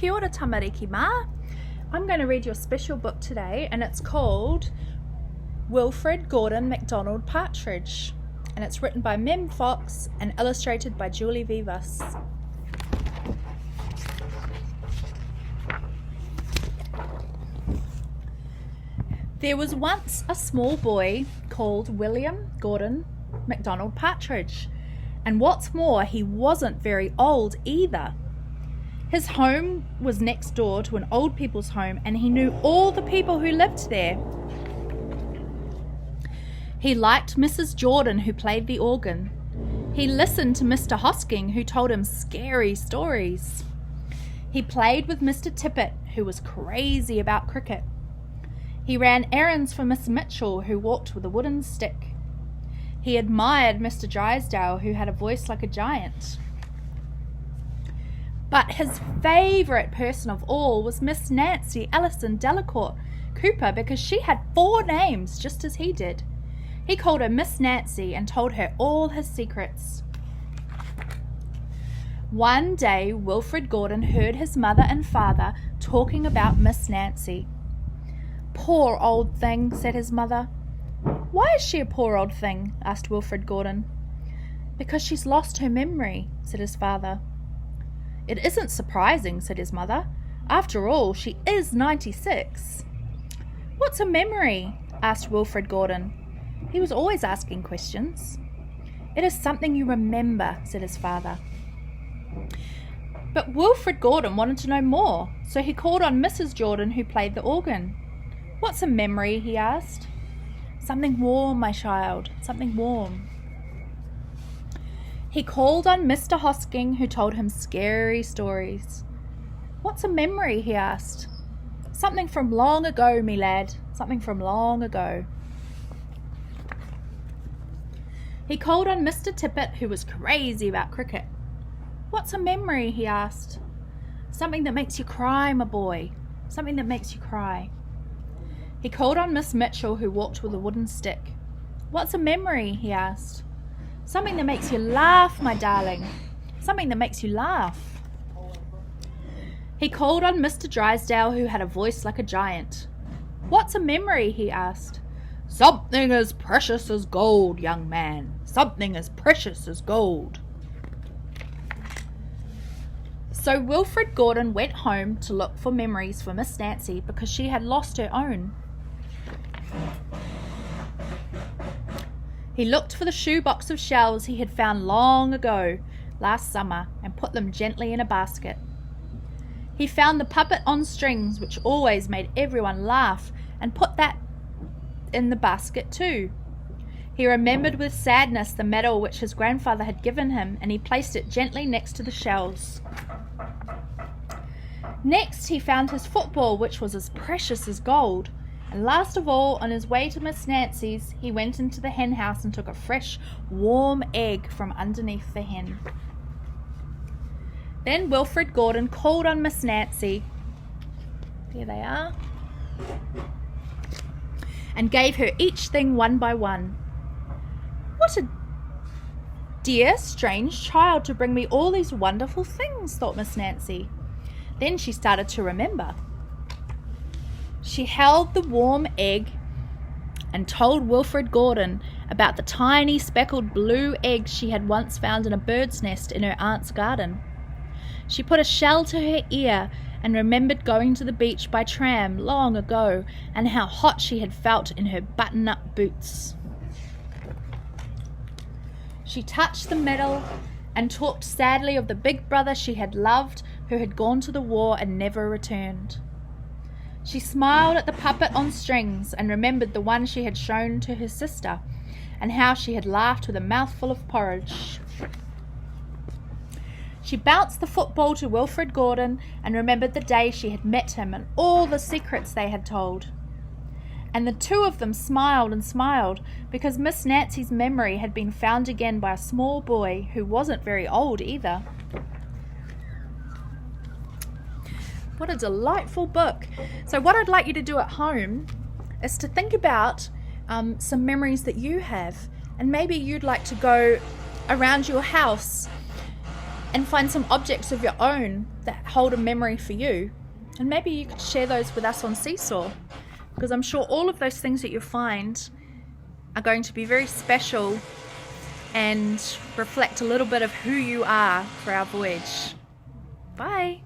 Kia ora tamariki mā. I'm going to read you a special book today, and it's called Wilfred, Gordon, McDonald, Partridge, and it's written by Mem Fox and illustrated by Julie Vivas. There was once a small boy called William Gordon McDonald Partridge, and what's more, he wasn't very old either. His home was next door to an old people's home, and he knew all the people who lived there. He liked Mrs. Jordan, who played the organ. He listened to Mr. Hosking, who told him scary stories. He played with Mr. Tippet, who was crazy about cricket. He ran errands for Miss Mitchell, who walked with a wooden stick. He admired Mr. Drysdale, who had a voice like a giant. But his favourite person of all was Miss Nancy Ellison Delacour Cooper, because she had 4 names, just as he did. He called her Miss Nancy and told her all his secrets. One day, Wilfred Gordon heard his mother and father talking about Miss Nancy. "Poor old thing," said his mother. "Why is she a poor old thing?" asked Wilfred Gordon. "Because she's lost her memory," said his father. "It isn't surprising," said his mother. "After all, she is 96. "What's a memory?" asked Wilfred Gordon. He was always asking questions. "It is something you remember," said his father. But Wilfred Gordon wanted to know more, so he called on Mrs. Jordan, who played the organ. "What's a memory?" he asked. "Something warm, my child, something warm." He called on Mr. Hosking, who told him scary stories. "What's a memory?" he asked. "Something from long ago, me lad, something from long ago." He called on Mr. Tippet, who was crazy about cricket. "What's a memory?" he asked. "Something that makes you cry, my boy, something that makes you cry." He called on Miss Mitchell, who walked with a wooden stick. "What's a memory?" he asked. "Something that makes you laugh, my darling, something that makes you laugh." He called on Mr. Drysdale, who had a voice like a giant. "What's a memory?" he asked. "Something as precious as gold, young man, something as precious as gold." So Wilfred Gordon went home to look for memories for Miss Nancy, because she had lost her own. He looked for the shoebox of shells he had found long ago, last summer, and put them gently in a basket. He found the puppet on strings, which always made everyone laugh, and put that in the basket too. He remembered with sadness the medal which his grandfather had given him, and he placed it gently next to the shells. Next, he found his football, which was as precious as gold. And last of all, on his way to Miss Nancy's, he went into the hen house and took a fresh, warm egg from underneath the hen. Then Wilfred Gordon called on Miss Nancy. There they are. And gave her each thing one by one. "What a dear, strange child to bring me all these wonderful things," thought Miss Nancy. Then she started to remember. She held the warm egg and told Wilfred Gordon about the tiny speckled blue eggs she had once found in a bird's nest in her aunt's garden. She put a shell to her ear and remembered going to the beach by tram long ago, and how hot she had felt in her button-up boots. She touched the medal and talked sadly of the big brother she had loved, who had gone to the war and never returned. She smiled at the puppet on strings and remembered the one she had shown to her sister, and how she had laughed with a mouthful of porridge. She bounced the football to Wilfred Gordon and remembered the day she had met him and all the secrets they had told. And the two of them smiled and smiled, because Miss Nancy's memory had been found again by a small boy who wasn't very old either. What a delightful book. So what I'd like you to do at home is to think about some memories that you have, and maybe you'd like to go around your house and find some objects of your own that hold a memory for you. And maybe you could share those with us on Seesaw, because I'm sure all of those things that you find are going to be very special and reflect a little bit of who you are for our voyage. Bye.